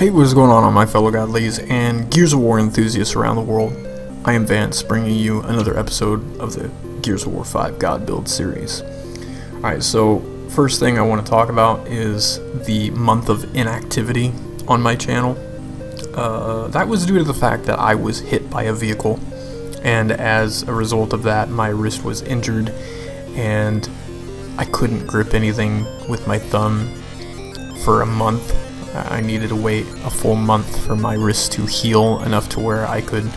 Hey, what's going on my fellow godlies and Gears of War enthusiasts around the world? I am Vance, bringing you another episode of the Gears of War 5 God Build series. Alright, so first thing I want to talk about is the month of inactivity on my channel. That was due to the fact that I was hit by a vehicle, and as a result of that, my wrist was injured, and I couldn't grip anything with my thumb for a month. I needed to wait a full month for my wrist to heal enough to where I could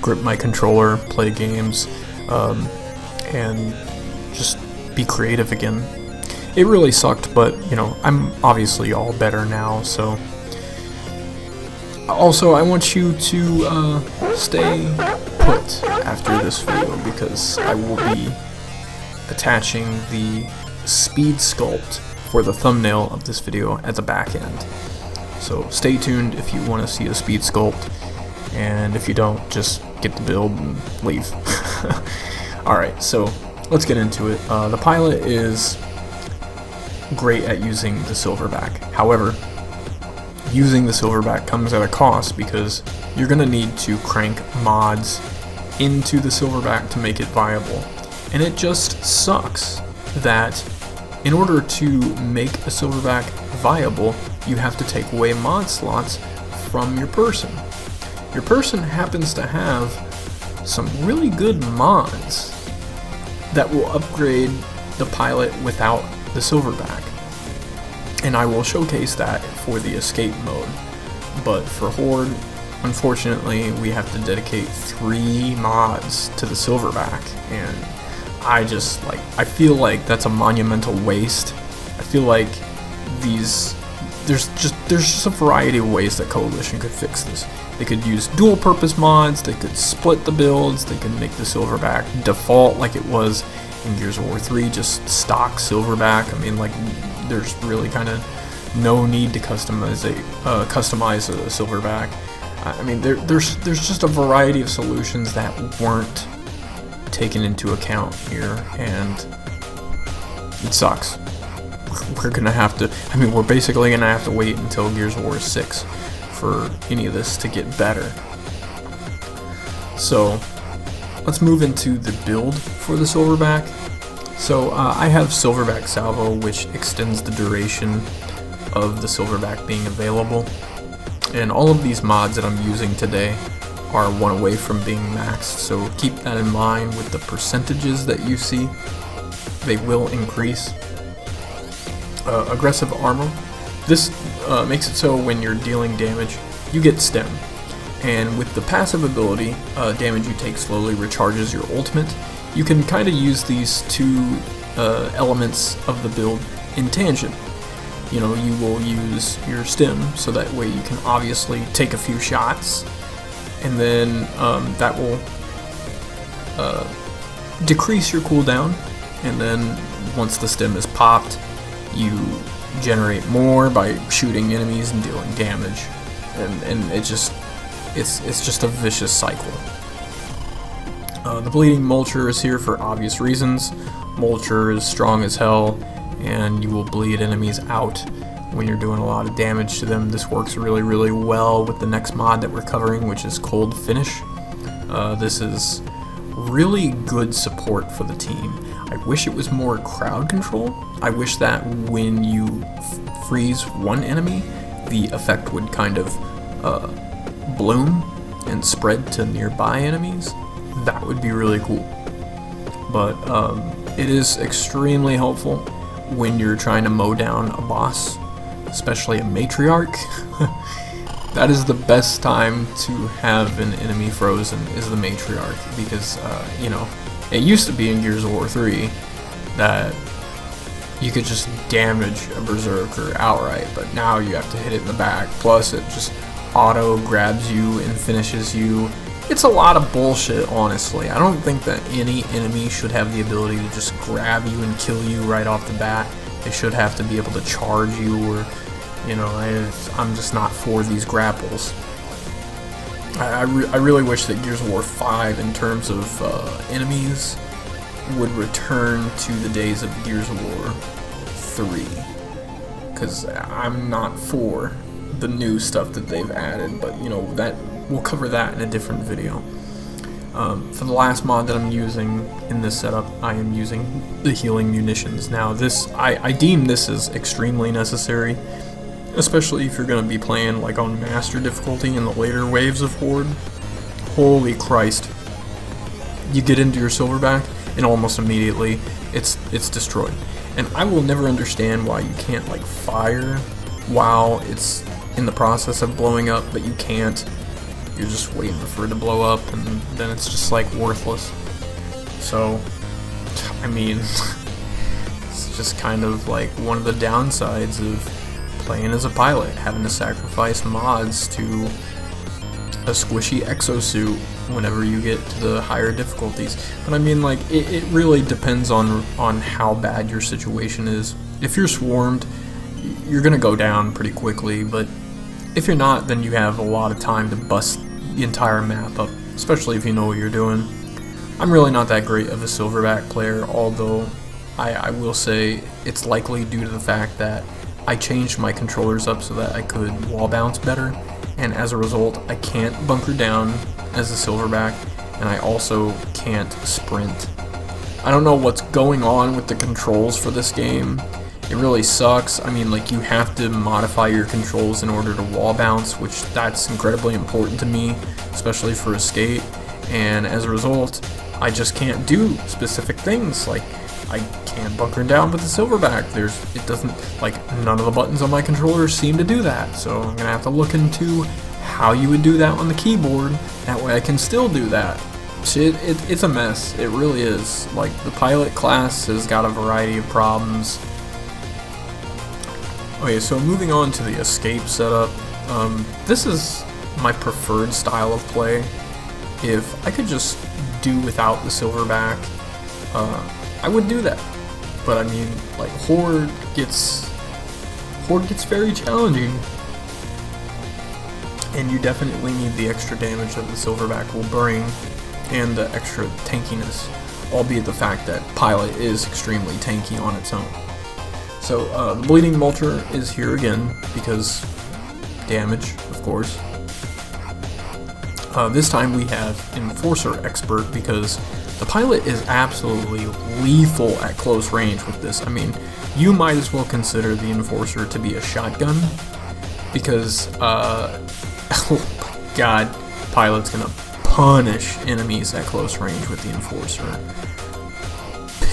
grip my controller, play games, and just be creative again. It really sucked, but you know, I'm obviously all better now. So also I want you to stay put after this video, because I will be attaching the speed sculpt for the thumbnail of this video at the back end. So stay tuned if you want to see a speed sculpt, and if you don't, just get the build and leave. Alright, so let's get into it. The pilot is great at using the Silverback. However, using the Silverback comes at a cost, because you're going to need to crank mods into the Silverback to make it viable. And it just sucks that in order to make a Silverback viable, you have to take away mod slots from your person. Your person happens to have some really good mods that will upgrade the pilot without the Silverback, and I will showcase that for the escape mode. But for Horde, unfortunately, we have to dedicate 3 mods to the Silverback, and I feel like that's a monumental waste. I feel like there's just a variety of ways that Coalition could fix this. They could use dual purpose mods, they could split the builds, they could make the Silverback default like it was in Gears of War 3, just stock Silverback. I mean, like, there's really kind of no need to customize a Silverback. I mean, there's just a variety of solutions that weren't taken into account here, and it sucks. We're gonna have to, we're basically gonna have to wait until Gears of War 6 for any of this to get better. So let's move into the build for the Silverback. So I have Silverback Salvo, which extends the duration of the Silverback being available, and all of these mods that I'm using today are one away from being maxed, so keep that in mind with the percentages that you see. They will increase. Aggressive armor. This makes it so when you're dealing damage, you get stim, and with the passive ability, damage you take slowly recharges your ultimate. You can kind of use these two elements of the build in tangent. You know, you will use your stim, so that way you can obviously take a few shots, and then that will decrease your cooldown, and then once the stim is popped, you generate more by shooting enemies and dealing damage, and it's just a vicious cycle. The bleeding Mulcher is here for obvious reasons. Mulcher is strong as hell, and you will bleed enemies out when you're doing a lot of damage to them. This works really, really well with the next mod that we're covering, which is Cold Finish. This is really good support for the team. I wish it was more crowd control. I wish that when you freeze one enemy, the effect would kind of bloom and spread to nearby enemies. That would be really cool. But it is extremely helpful when you're trying to mow down a boss, especially a matriarch. That is the best time to have an enemy frozen, is the matriarch, because you know, it used to be in Gears of War 3 that you could just damage a berserker outright, but now you have to hit it in the back, plus it just auto grabs you and finishes you. It's a lot of bullshit, honestly. I don't think that any enemy should have the ability to just grab you and kill you right off the bat. They should have to be able to charge you, or, you know, I'm just not for these grapples. I really wish that Gears of War 5, in terms of enemies, would return to the days of Gears of War 3, because I'm not for the new stuff that they've added, but you know, that we'll cover that in a different video. For the last mod that I'm using in this setup, I am using the healing munitions. Now this, I deem this as extremely necessary, especially if you're going to be playing like on master difficulty in the later waves of Horde. Holy Christ. You get into your Silverback and almost immediately it's destroyed. And I will never understand why you can't like fire while it's in the process of blowing up, but you can't. You're just waiting for it to blow up, and then it's just like worthless. So, I mean, it's just kind of like one of the downsides of playing as a pilot, having to sacrifice mods to a squishy exosuit whenever you get to the higher difficulties. But I mean, like, it really depends on how bad your situation is. If you're swarmed, you're gonna go down pretty quickly, but if you're not, then you have a lot of time to bust the entire map up, especially if you know what you're doing. I'm really not that great of a Silverback player, although I will say it's likely due to the fact that I changed my controllers up so that I could wall bounce better, and as a result I can't bunker down as a Silverback, and I also can't sprint. I don't know what's going on with the controls for this game. It really sucks. I mean, like, you have to modify your controls in order to wall bounce, which that's incredibly important to me, especially for escape, and as a result, I just can't do specific things. Like, I can't bunker down with the Silverback. It doesn't, like, none of the buttons on my controller seem to do that, so I'm gonna have to look into how you would do that on the keyboard. That way I can still do that. It's a mess. It really is. Like, the pilot class has got a variety of problems. Okay, so moving on to the escape setup, this is my preferred style of play. If I could just do without the Silverback, I would do that. But I mean, like, Horde gets very challenging, and you definitely need the extra damage that the Silverback will bring, and the extra tankiness, albeit the fact that Pilot is extremely tanky on its own. So, the Bleeding Vulture is here again, because damage, of course. This time we have Enforcer Expert, because the Pilot is absolutely lethal at close range with this. I mean, you might as well consider the Enforcer to be a shotgun, because, oh my god, Pilot's gonna punish enemies at close range with the Enforcer.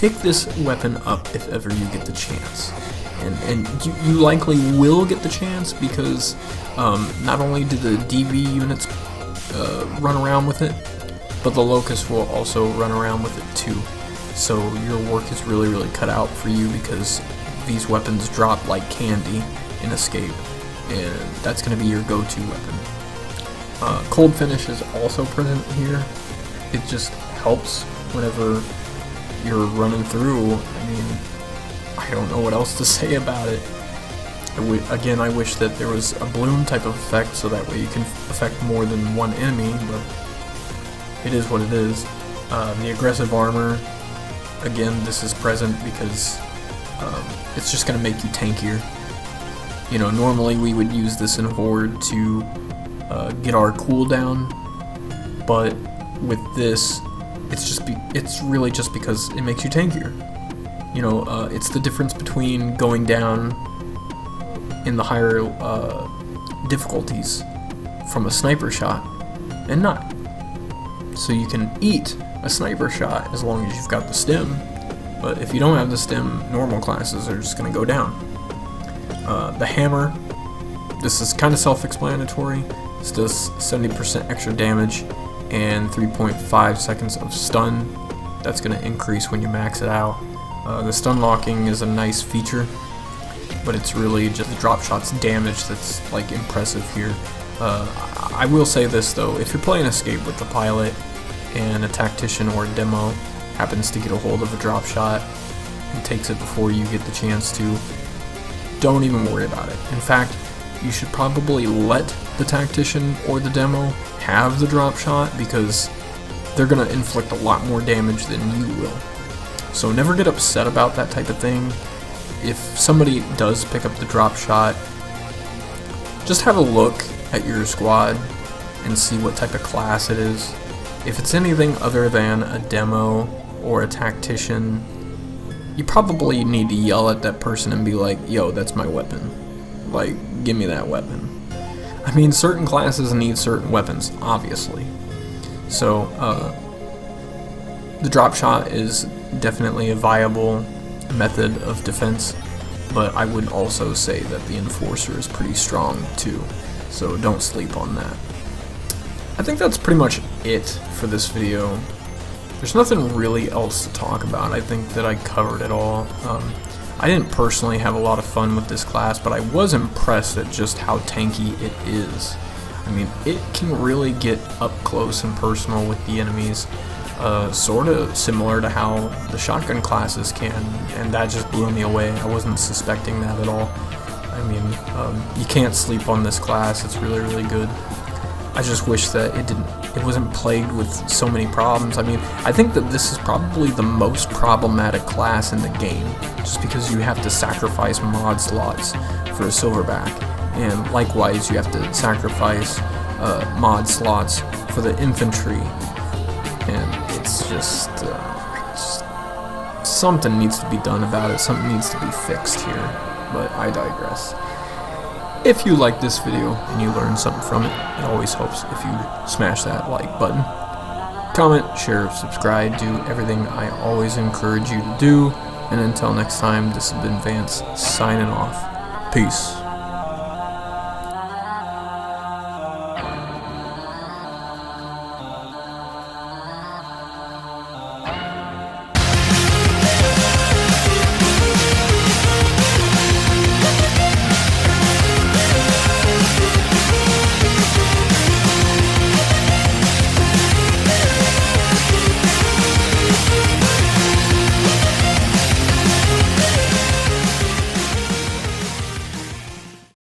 Pick this weapon up if ever you get the chance, and you likely will get the chance, because not only do the DV units run around with it, but the Locust will also run around with it too. So your work is really cut out for you, because these weapons drop like candy in Escape, and that's going to be your go-to weapon. Cold Finish is also present here. It just helps whenever you're running through. I mean, I don't know what else to say about it. Again, I wish that there was a bloom type of effect, so that way you can affect more than one enemy, but it is what it is. The aggressive armor, again, this is present because it's just going to make you tankier. You know, normally we would use this in Horde to get our cooldown, but with this, it's really just because it makes you tankier. You know, it's the difference between going down in the higher difficulties from a sniper shot and not. So you can eat a sniper shot as long as you've got the stim, but if you don't have the stim, normal classes are just going to go down. The hammer, this is kind of self-explanatory. This does 70% extra damage and 3.5 seconds of stun. That's going to increase when you max it out. The stun locking is a nice feature, but it's really just the drop shot's damage that's like impressive here. I will say this though, if you're playing Escape with the Pilot and a Tactician or a Demo happens to get a hold of a drop shot and takes it before you get the chance to, don't even worry about it. In fact, you should probably let the Tactician or the Demo have the drop shot, because they're going to inflict a lot more damage than you will. So never get upset about that type of thing. If somebody does pick up the drop shot, just have a look at your squad and see what type of class it is. If it's anything other than a demo or a tactician, you probably need to yell at that person and be like, yo, that's my weapon. Like, give me that weapon. I mean, certain classes need certain weapons, obviously. So, the dropshot is definitely a viable method of defense, but I would also say that the enforcer is pretty strong too, so don't sleep on that. I think that's pretty much it for this video. There's nothing really else to talk about. I think that I covered it all. I didn't personally have a lot of fun with this class, but I was impressed at just how tanky it is. I mean, it can really get up close and personal with the enemies, sort of similar to how the shotgun classes can, and that just blew me away. I wasn't suspecting that at all. I mean, you can't sleep on this class. It's really, really good. I just wish that it wasn't plagued with so many problems. I mean, I think that this is probably the most problematic class in the game, just because you have to sacrifice mod slots for a Silverback, and likewise you have to sacrifice mod slots for the infantry, and it's just something needs to be done about it. Something needs to be fixed here, but I digress. If you like this video and you learned something from it, it always helps if you smash that like button. Comment, share, subscribe, do everything I always encourage you to do. And until next time, this has been Vance signing off. Peace.